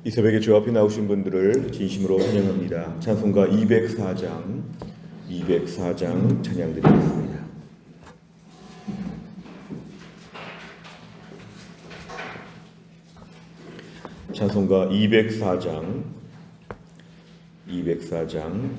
이 새벽에 주 앞에 나오신 분들을 진심으로 환영합니다. 찬송가 204장 찬양드리겠습니다. 찬송가 204장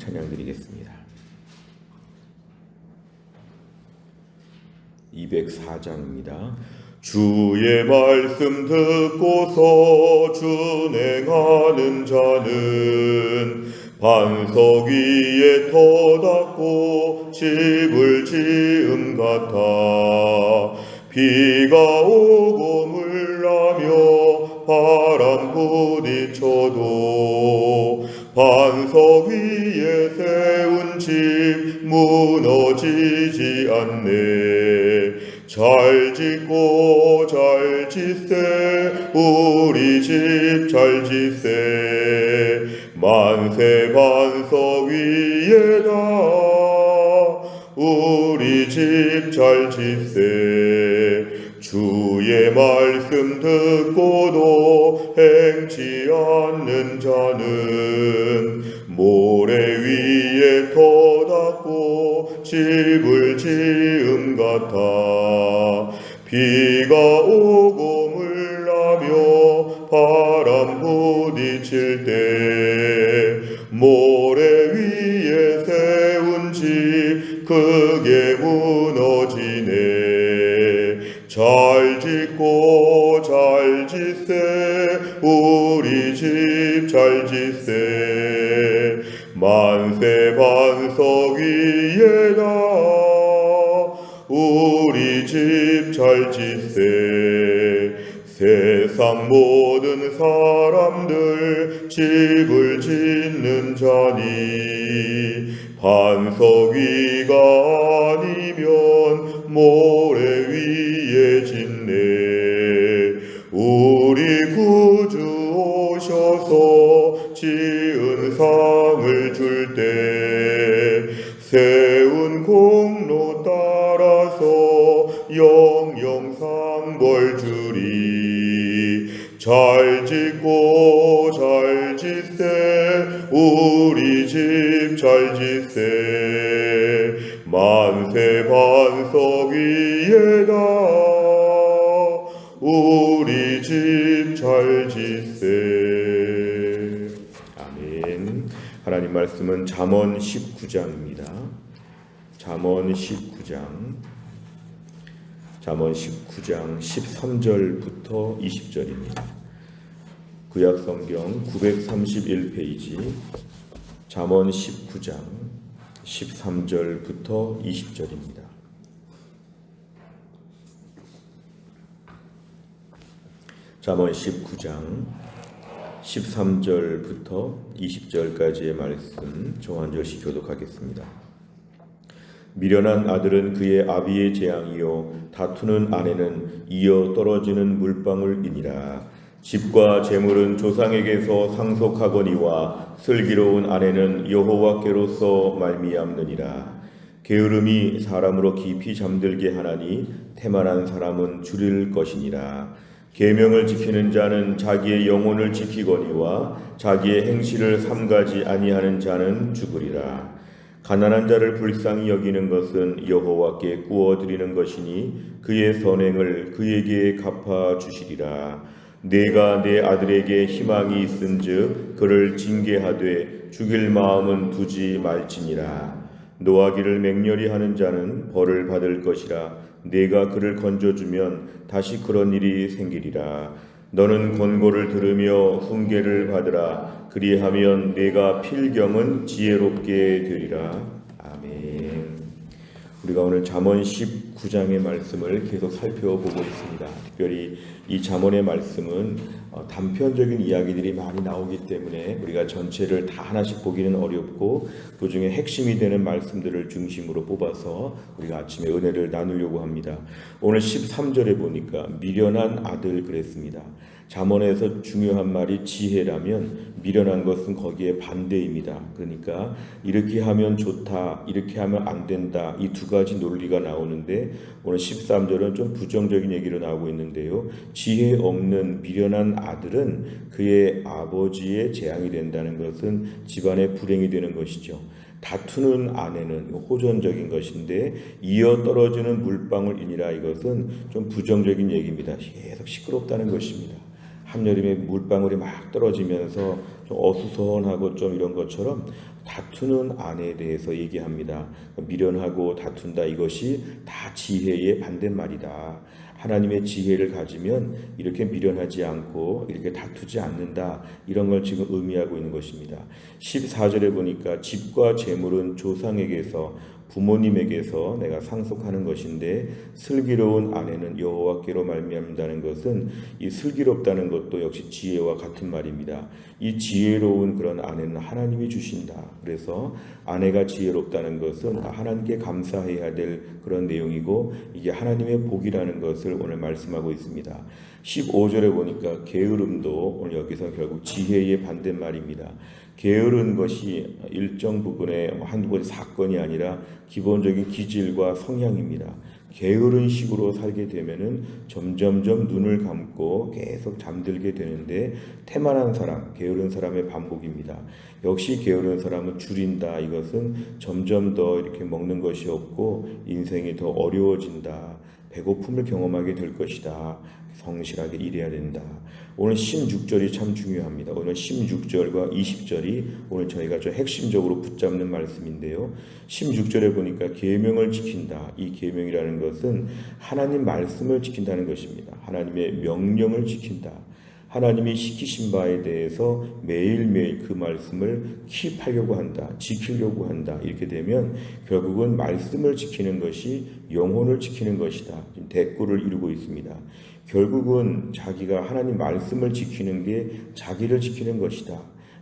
찬양드리겠습니다. 204장입니다. 주의 말씀 듣고서 준행하는 자는 반석 위에 터닫고 집을 지음 같아. 비가 오고 물나며 바람 부딪혀도 반석 위에 세운 집 무너지지 않네. 잘 짓고 잘 짓세 우리 집 잘 짓세. 만세 반석 위에다 우리 집 잘 짓세. 주의 말씀 듣고도 행치 않는 자는 모래 위에 터닫고 집을 지음 같아. 비가 오고 물나며 바람 부딪힐 때 모래 위에 세운 집 크게 무너지네. 잘 짓고 잘 짓세 우리 집 잘 짓세. 만세 반석 위에다 우리 집 잘 짓세. 세상 모든 사람들 집을 짓는 자니 반석 위가 아니면 모래 위에 짓네. 우리 구주 오셔서 지은 상을 줄 때 세운 공로 따라서 영영 상벌 주리. 잘 짓고 잘 짓세 우리 집 잘 짓세. 만세 반석 위에다 우리 집 잘 짓세. 아멘. 하나님 말씀은 잠언 19장입니다. 잠언 19장 13절부터 20절입니다. 구약성경 931페이지 잠언 19장 13절부터 20절입니다. 잠언 19장 13절부터 20절까지의 말씀 저 한 절씩 교독하겠습니다. 미련한 아들은 그의 아비의 재앙이요 다투는 아내는 이어 떨어지는 물방울이니라. 집과 재물은 조상에게서 상속하거니와 슬기로운 아내는 여호와께로서 말미암느니라. 게으름이 사람으로 깊이 잠들게 하나니 태만한 사람은 줄일 것이니라. 계명을 지키는 자는 자기의 영혼을 지키거니와 자기의 행실을 삼가지 아니하는 자는 죽으리라. 가난한 자를 불쌍히 여기는 것은 여호와께 구워드리는 것이니 그의 선행을 그에게 갚아주시리라. 내가 내 아들에게 희망이 있은즉 그를 징계하되 죽일 마음은 두지 말지니라. 노하기를 맹렬히 하는 자는 벌을 받을 것이라. 내가 그를 건져주면 다시 그런 일이 생기리라. 너는 권고를 들으며 훈계를 받으라. 그리하면 내가 필경은 지혜롭게 되리라. 아멘. 우리가 오늘 잠언 19장의 말씀을 계속 살펴보고 있습니다. 특별히 이 잠언의 말씀은 단편적인 이야기들이 많이 나오기 때문에 우리가 전체를 다 하나씩 보기는 어렵고 그 중에 핵심이 되는 말씀들을 중심으로 뽑아서 우리가 아침에 은혜를 나누려고 합니다. 오늘 13절에 보니까 미련한 아들 그랬습니다. 잠언에서 중요한 말이 지혜라면 미련한 것은 거기에 반대입니다. 그러니까 이렇게 하면 좋다, 이렇게 하면 안 된다, 이 두 가지 논리가 나오는데 오늘 13절은 좀 부정적인 얘기로 나오고 있는데요. 지혜 없는 미련한 아들은 그의 아버지의 재앙이 된다는 것은 집안의 불행이 되는 것이죠. 다투는 아내는 호전적인 것인데 이어 떨어지는 물방울이니라 이것은 좀 부정적인 얘기입니다. 계속 시끄럽다는 것입니다. 한여름에 물방울이 막 떨어지면서 좀 어수선하고 좀 이런 것처럼 다투는 아내에 대해서 얘기합니다. 미련하고 다툰다 이것이 다 지혜의 반대말이다. 하나님의 지혜를 가지면 이렇게 미련하지 않고 이렇게 다투지 않는다. 이런 걸 지금 의미하고 있는 것입니다. 14절에 보니까 집과 재물은 조상에게서 부모님에게서 내가 상속하는 것인데 슬기로운 아내는 여호와께로 말미암는다는 것은 이 슬기롭다는 것도 역시 지혜와 같은 말입니다. 이 지혜로운 그런 아내는 하나님이 주신다. 그래서 아내가 지혜롭다는 것은 하나님께 감사해야 될 그런 내용이고 이게 하나님의 복이라는 것을 오늘 말씀하고 있습니다. 15절에 보니까 게으름도 오늘 여기서 결국 지혜의 반대말입니다. 게으른 것이 일정 부분의 한두 번의 사건이 아니라 기본적인 기질과 성향입니다. 게으른 식으로 살게 되면은 점점점 눈을 감고 계속 잠들게 되는데 태만한 사람, 게으른 사람의 반복입니다. 역시 게으른 사람은 줄인다. 이것은 점점 더 이렇게 먹는 것이 없고 인생이 더 어려워진다. 배고픔을 경험하게 될 것이다. 성실하게 일해야 된다. 오늘 16절이 참 중요합니다. 오늘 16절과 20절이 오늘 저희가 좀 핵심적으로 붙잡는 말씀인데요. 16절에 보니까 계명을 지킨다. 이 계명이라는 것은 하나님 말씀을 지킨다는 것입니다. 하나님의 명령을 지킨다. 하나님이 시키신 바에 대해서 매일매일 그 말씀을 킵하려고 한다. 지키려고 한다. 이렇게 되면 결국은 말씀을 지키는 것이 영혼을 지키는 것이다. 지금 대꾸를 이루고 있습니다. 결국은 자기가 하나님 말씀을 지키는 게 자기를 지키는 것이다.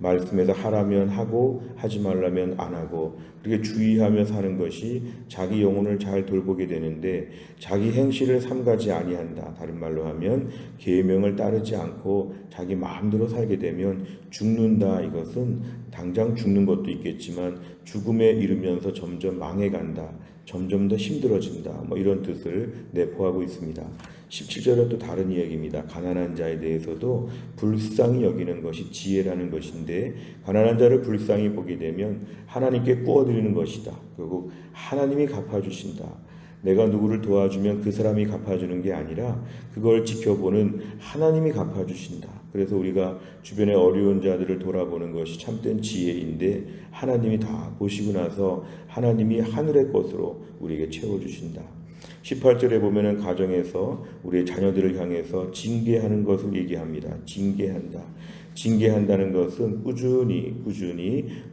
말씀에서 하라면 하고 하지 말라면 안 하고 그렇게 주의하며 사는 것이 자기 영혼을 잘 돌보게 되는데 자기 행실을 삼가지 아니한다. 다른 말로 하면 계명을 따르지 않고 자기 마음대로 살게 되면 죽는다. 이것은 당장 죽는 것도 있겠지만 죽음에 이르면서 점점 망해간다. 점점 더 힘들어진다. 이런 뜻을 내포하고 있습니다. 17절은 또 다른 이야기입니다. 가난한 자에 대해서도 불쌍히 여기는 것이 지혜라는 것인데 가난한 자를 불쌍히 보게 되면 하나님께 구워드리는 것이다. 결국 하나님이 갚아주신다. 내가 누구를 도와주면 그 사람이 갚아주는 게 아니라 그걸 지켜보는 하나님이 갚아주신다. 그래서 우리가 주변의 어려운 자들을 돌아보는 것이 참된 지혜인데 하나님이 다 보시고 나서 하나님이 하늘의 것으로 우리에게 채워주신다. 18절에 보면은 가정에서 우리의 자녀들을 향해서 징계하는 것을 얘기합니다. 징계한다. 징계한다는 것은 꾸준히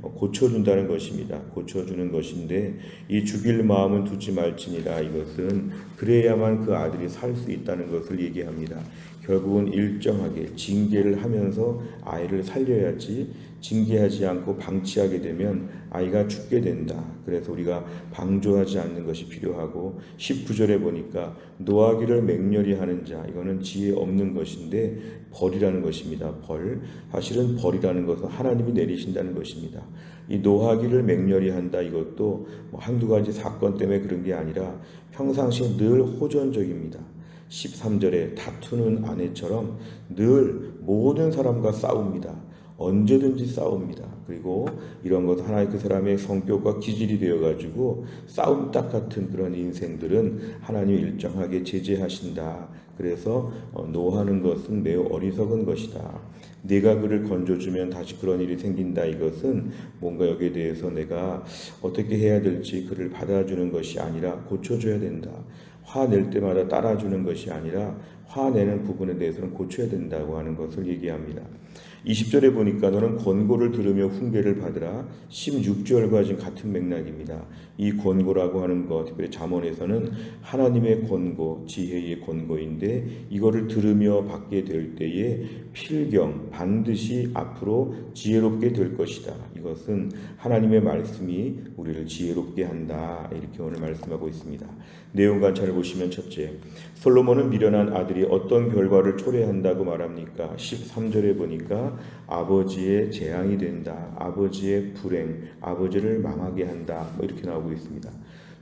고쳐준다는 것입니다. 고쳐주는 것인데 이 죽일 마음은 두지 말지니라 이것은 그래야만 그 아들이 살 수 있다는 것을 얘기합니다. 결국은 일정하게 징계를 하면서 아이를 살려야지 징계하지 않고 방치하게 되면 아이가 죽게 된다. 그래서 우리가 방조하지 않는 것이 필요하고 19절에 보니까 노하기를 맹렬히 하는 자 이거는 지혜 없는 것인데 벌이라는 것입니다. 벌. 사실은 벌이라는 것은 하나님이 내리신다는 것입니다. 이 노하기를 맹렬히 한다 이것도 한두 가지 사건 때문에 그런 게 아니라 평상시에 늘 호전적입니다. 13절에 다투는 아내처럼 늘 모든 사람과 싸웁니다. 언제든지 싸웁니다. 그리고 이런 것 하나의 그 사람의 성격과 기질이 되어가지고 싸움닭 같은 그런 인생들은 하나님이 일정하게 제재하신다. 그래서 노하는 것은 매우 어리석은 것이다. 내가 그를 건져주면 다시 그런 일이 생긴다. 이것은 뭔가 여기에 대해서 내가 어떻게 해야 될지 그를 받아주는 것이 아니라 고쳐줘야 된다. 화낼 때마다 따라주는 것이 아니라 화내는 부분에 대해서는 고쳐야 된다고 하는 것을 얘기합니다. 20절에 보니까 너는 권고를 들으며 훈계를 받으라. 16절과 지금 같은 맥락입니다. 이 권고라고 하는 것, 특별히 잠언에서는 하나님의 권고, 지혜의 권고인데 이거를 들으며 받게 될 때에 필경, 반드시 앞으로 지혜롭게 될 것이다. 이것은 하나님의 말씀이 우리를 지혜롭게 한다. 이렇게 오늘 말씀하고 있습니다. 내용 관찰을 보시면 첫째, 솔로몬은 미련한 아들이 어떤 결과를 초래한다고 말합니까? 13절에 보니까 아버지의 재앙이 된다. 아버지의 불행, 아버지를 망하게 한다. 이렇게 나오고 있습니다.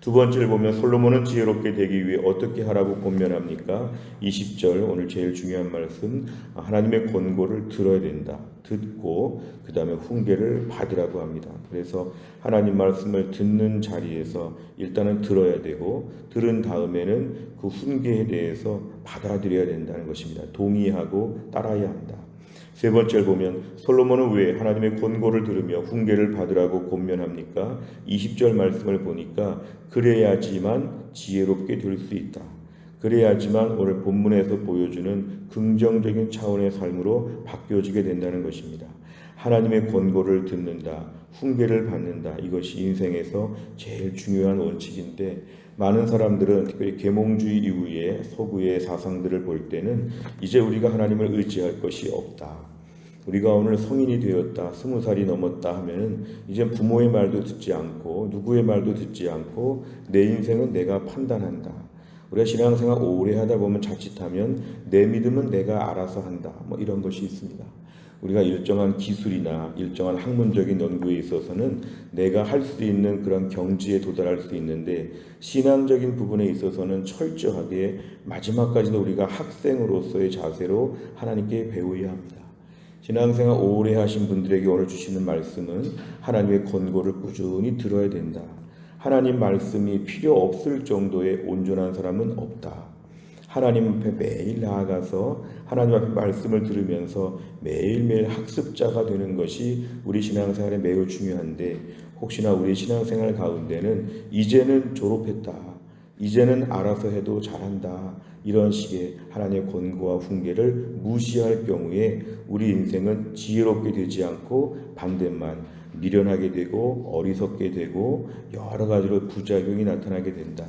두 번째를 보면 솔로몬은 지혜롭게 되기 위해 어떻게 하라고 권면합니까? 20절 오늘 제일 중요한 말씀, 하나님의 권고를 들어야 된다. 듣고 그 다음에 훈계를 받으라고 합니다. 그래서 하나님 말씀을 듣는 자리에서 일단은 들어야 되고 들은 다음에는 그 훈계에 대해서 받아들여야 된다는 것입니다. 동의하고 따라야 한다. 세 번째를 보면 솔로몬은 왜 하나님의 권고를 들으며 훈계를 받으라고 권면합니까? 20절 말씀을 보니까 그래야지만 지혜롭게 될 수 있다. 그래야지만 오늘 본문에서 보여주는 긍정적인 차원의 삶으로 바뀌어지게 된다는 것입니다. 하나님의 권고를 듣는다, 훈계를 받는다. 이것이 인생에서 제일 중요한 원칙인데 많은 사람들은 특별히 계몽주의 이후에 서구의 사상들을 볼 때는 이제 우리가 하나님을 의지할 것이 없다. 우리가 오늘 성인이 되었다, 20살이 넘었다 하면은 이제 부모의 말도 듣지 않고 누구의 말도 듣지 않고 내 인생은 내가 판단한다. 우리가 신앙생활 오래 하다 보면 자칫하면 내 믿음은 내가 알아서 한다. 이런 것이 있습니다. 우리가 일정한 기술이나 일정한 학문적인 연구에 있어서는 내가 할 수 있는 그런 경지에 도달할 수 있는데 신앙적인 부분에 있어서는 철저하게 마지막까지도 우리가 학생으로서의 자세로 하나님께 배워야 합니다. 신앙생활 오래 하신 분들에게 오늘 주시는 말씀은 하나님의 권고를 꾸준히 들어야 된다. 하나님 말씀이 필요 없을 정도의 온전한 사람은 없다. 하나님 앞에 매일 나아가서 하나님 앞에 말씀을 들으면서 매일매일 학습자가 되는 것이 우리 신앙생활에 매우 중요한데 혹시나 우리 신앙생활 가운데는 이제는 졸업했다, 이제는 알아서 해도 잘한다, 이런 식의 하나님의 권고와 훈계를 무시할 경우에 우리 인생은 지혜롭게 되지 않고 반대만 미련하게 되고 어리석게 되고 여러 가지로 부작용이 나타나게 된다.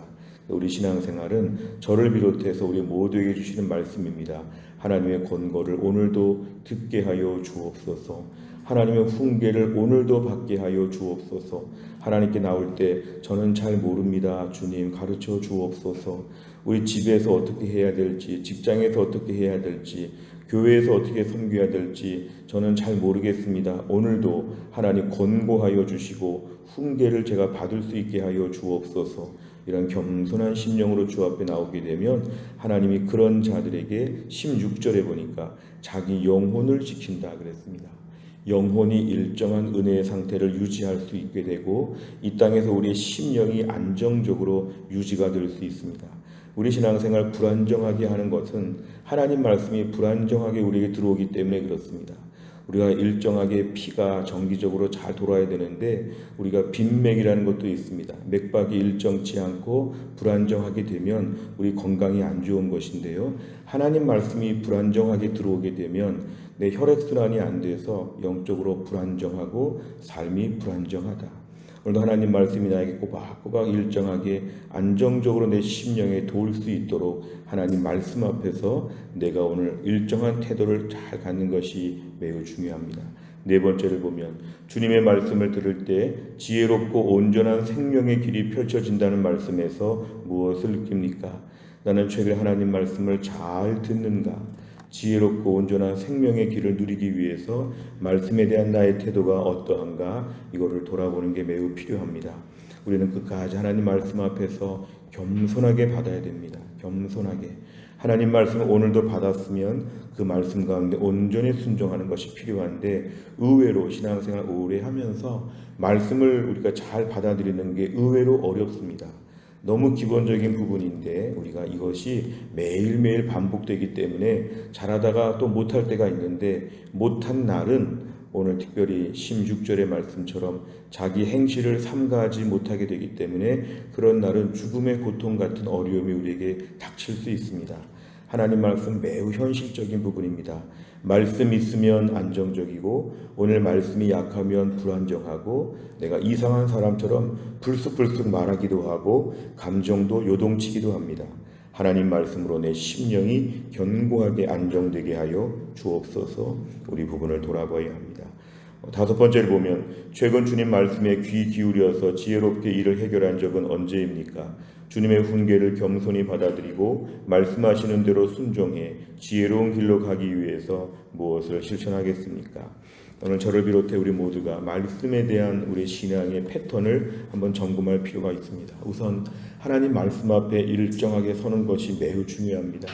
우리 신앙생활은 저를 비롯해서 우리 모두에게 주시는 말씀입니다. 하나님의 권고를 오늘도 듣게 하여 주옵소서. 하나님의 훈계를 오늘도 받게 하여 주옵소서. 하나님께 나올 때 저는 잘 모릅니다. 주님 가르쳐 주옵소서. 우리 집에서 어떻게 해야 될지, 직장에서 어떻게 해야 될지, 교회에서 어떻게 섬겨야 될지 저는 잘 모르겠습니다. 오늘도 하나님 권고하여 주시고 훈계를 제가 받을 수 있게 하여 주옵소서. 이런 겸손한 심령으로 주 앞에 나오게 되면 하나님이 그런 자들에게 16절에 보니까 자기 영혼을 지킨다 그랬습니다. 영혼이 일정한 은혜의 상태를 유지할 수 있게 되고 이 땅에서 우리의 심령이 안정적으로 유지가 될 수 있습니다. 우리 신앙생활 불안정하게 하는 것은 하나님 말씀이 불안정하게 우리에게 들어오기 때문에 그렇습니다. 우리가 일정하게 피가 정기적으로 잘 돌아야 되는데 우리가 빈맥이라는 것도 있습니다. 맥박이 일정치 않고 불안정하게 되면 우리 건강이 안 좋은 것인데요. 하나님 말씀이 불안정하게 들어오게 되면 내 혈액순환이 안 돼서 영적으로 불안정하고 삶이 불안정하다. 오늘도 하나님 말씀이 나에게 꼬박꼬박 일정하게 안정적으로 내 심령에 도울 수 있도록 하나님 말씀 앞에서 내가 오늘 일정한 태도를 잘 갖는 것이 매우 중요합니다. 네 번째를 보면 주님의 말씀을 들을 때 지혜롭고 온전한 생명의 길이 펼쳐진다는 말씀에서 무엇을 느낍니까? 나는 최근에 하나님 말씀을 잘 듣는가? 지혜롭고 온전한 생명의 길을 누리기 위해서 말씀에 대한 나의 태도가 어떠한가 이거를 돌아보는 게 매우 필요합니다. 우리는 끝까지 하나님 말씀 앞에서 겸손하게 받아야 됩니다. 겸손하게 하나님 말씀을 오늘도 받았으면 그 말씀 가운데 온전히 순종하는 것이 필요한데 의외로 신앙생활 오래 하면서 말씀을 우리가 잘 받아들이는 게 의외로 어렵습니다. 너무 기본적인 부분인데 우리가 이것이 매일매일 반복되기 때문에 잘하다가 또 못할 때가 있는데 못한 날은 오늘 특별히 16절의 말씀처럼 자기 행실을 삼가하지 못하게 되기 때문에 그런 날은 죽음의 고통 같은 어려움이 우리에게 닥칠 수 있습니다. 하나님 말씀 매우 현실적인 부분입니다. 말씀 있으면 안정적이고 오늘 말씀이 약하면 불안정하고 내가 이상한 사람처럼 불쑥불쑥 말하기도 하고 감정도 요동치기도 합니다. 하나님 말씀으로 내 심령이 견고하게 안정되게 하여 주옵소서. 우리 부분을 돌아봐야 합니다. 다섯 번째를 보면 최근 주님 말씀에 귀 기울여서 지혜롭게 일을 해결한 적은 언제입니까? 주님의 훈계를 겸손히 받아들이고 말씀하시는 대로 순종해 지혜로운 길로 가기 위해서 무엇을 실천하겠습니까? 오늘 저를 비롯해 우리 모두가 말씀에 대한 우리 신앙의 패턴을 한번 점검할 필요가 있습니다. 우선 하나님 말씀 앞에 일정하게 서는 것이 매우 중요합니다.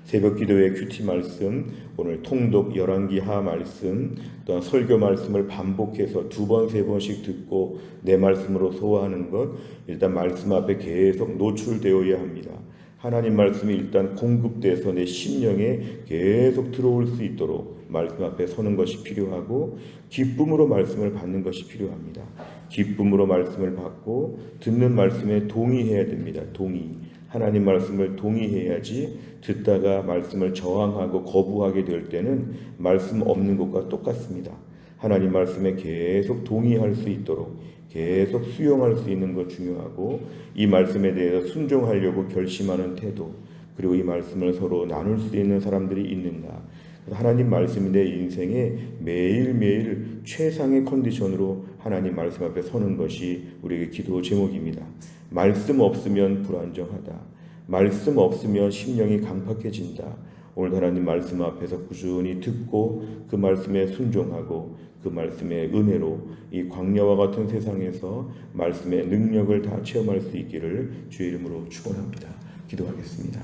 새벽 기도의 큐티 말씀, 오늘 통독 열왕기 하 말씀, 또한 설교 말씀을 반복해서 2번, 3번씩 듣고 내 말씀으로 소화하는 것, 일단 말씀 앞에 계속 노출되어야 합니다. 하나님 말씀이 일단 공급돼서 내 심령에 계속 들어올 수 있도록 말씀 앞에 서는 것이 필요하고, 기쁨으로 말씀을 받는 것이 필요합니다. 기쁨으로 말씀을 받고 듣는 말씀에 동의해야 됩니다. 동의. 하나님 말씀을 동의해야지 듣다가 말씀을 저항하고 거부하게 될 때는 말씀 없는 것과 똑같습니다. 하나님 말씀에 계속 동의할 수 있도록 계속 수용할 수 있는 것 중요하고, 이 말씀에 대해서 순종하려고 결심하는 태도, 그리고 이 말씀을 서로 나눌 수 있는 사람들이 있는가. 하나님 말씀이 내 인생에 매일매일 최상의 컨디션으로 하나님 말씀 앞에 서는 것이 우리에게 기도 제목입니다. 말씀 없으면 불안정하다. 말씀 없으면 심령이 강팍해진다. 오늘 하나님 말씀 앞에서 꾸준히 듣고 그 말씀에 순종하고 그 말씀의 은혜로 이 광야와 같은 세상에서 말씀의 능력을 다 체험할 수 있기를 주의 이름으로 축원합니다. 기도하겠습니다.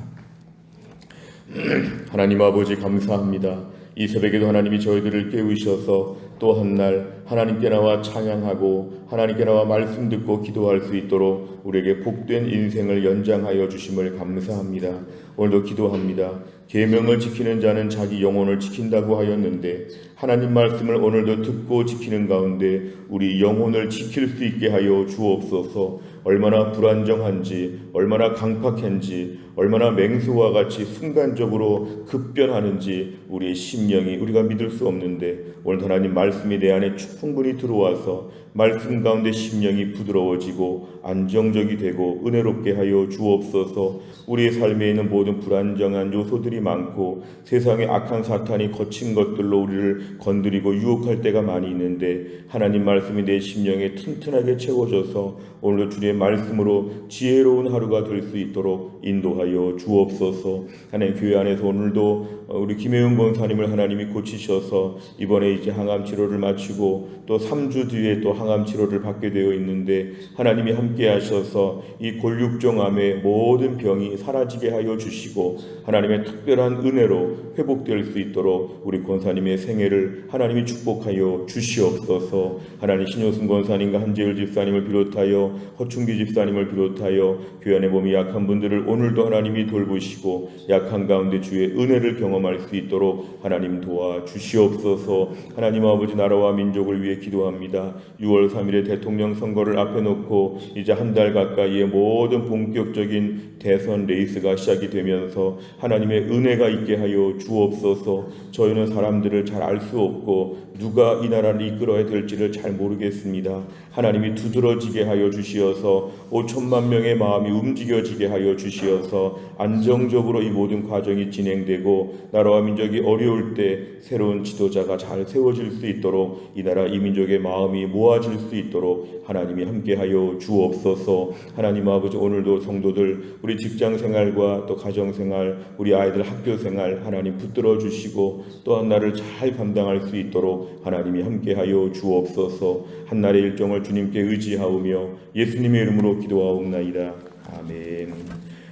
하나님 아버지 감사합니다. 이 새벽에도 하나님이 저희들을 깨우셔서 또 한 날 하나님께 나와 찬양하고 하나님께 나와 말씀 듣고 기도할 수 있도록 우리에게 복된 인생을 연장하여 주심을 감사합니다. 오늘도 기도합니다. 계명을 지키는 자는 자기 영혼을 지킨다고 하였는데, 하나님 말씀을 오늘도 듣고 지키는 가운데 우리 영혼을 지킬 수 있게 하여 주옵소서. 얼마나 불안정한지, 얼마나 강팍한지, 얼마나 맹수와 같이 순간적으로 급변하는지 우리의 심령이 우리가 믿을 수 없는데, 오늘 하나님 말씀이 내 안에 충분히 들어와서 말씀 가운데 심령이 부드러워지고 안정적이 되고 은혜롭게 하여 주옵소서. 우리의 삶에 있는 모든 불안정한 요소들이 많고 세상의 악한 사탄이 거친 것들로 우리를 건드리고 유혹할 때가 많이 있는데, 하나님 말씀이 내 심령에 튼튼하게 채워져서 오늘도 주님의 말씀으로 지혜로운 하루가 될 수 있도록 인도하여 주옵소서. 하나님 교회 안에서 오늘도 우리 김혜은 권사님을 하나님이 고치셔서 이번에 이제 항암 치료를 마치고 또 3주 뒤에 또 항암 치료를 받게 되어 있는데, 하나님이 함께 하셔서 이 골육종암의 모든 병이 사라지게 하여 주시고 하나님의 특별한 은혜로 회복될 수 있도록 우리 권사님의 생애를 하나님이 축복하여 주시옵소서. 하나님 신효승 권사님과 한재율 집사님을 비롯하여 허충기 집사님을 비롯하여 교회 안에 몸이 약한 분들을 오늘도 하나님이 돌보시고 약한 가운데 주의 은혜를 경험할 수 있도록 하나님 도와 주시옵소서. 하나님 아버지, 나라와 민족을 위해 기도합니다. 6월 3일에 대통령 선거를 앞에 놓고 이제 한 달 가까이의 모든 본격적인 대선 레이스가 시작이 되면서 하나님의 은혜가 있게 하여 주옵소서. 저희는 사람들을 잘 알 수 없고 누가 이 나라를 이끌어야 될지를 잘 모르겠습니다. 하나님이 두드러지게 하여 주시어서 5천만 명의 마음이 움직여지게 하여 주시어서 안정적으로 이 모든 과정이 진행되고 나라와 민족이 어려울 때 새로운 지도자가 잘 세워질 수 있도록, 이 나라 이 민족의 마음이 모아질 수 있도록 하나님이 함께하여 주옵소서. 하나님 아버지, 오늘도 성도들 우리 직장생활과 또 가정생활, 우리 아이들 학교생활 하나님 붙들어 주시고 또한 나를 잘 감당할 수 있도록 하나님이 함께하여 주옵소서. 한날의 일정을 주님께 의지하오며 예수님의 이름으로 기도하옵나이다. 아멘.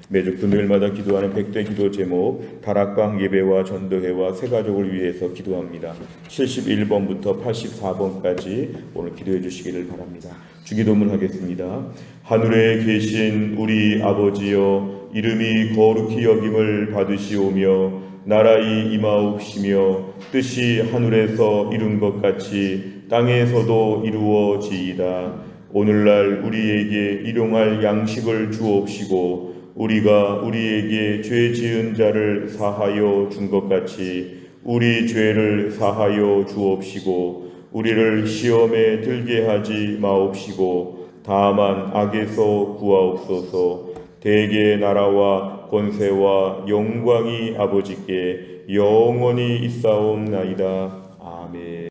매주 금요일마다 기도하는 100대 기도 제목, 다락방 예배와 전도회와 새가족을 위해서 기도합니다. 71번부터 84번까지 오늘 기도해 주시기를 바랍니다. 주기도문 하겠습니다. 하늘에 계신 우리 아버지여, 이름이 거룩히 여김을 받으시오며 나라의 임하옵시며 뜻이 하늘에서 이룬 것 같이 땅에서도 이루어지이다. 오늘날 우리에게 일용할 양식을 주옵시고 우리가 우리에게 죄 지은 자를 사하여 준 것 같이 우리 죄를 사하여 주옵시고 우리를 시험에 들게 하지 마옵시고 다만 악에서 구하옵소서. 대개 나라와 권세와 영광이 아버지께 영원히 있사옵나이다. 아멘.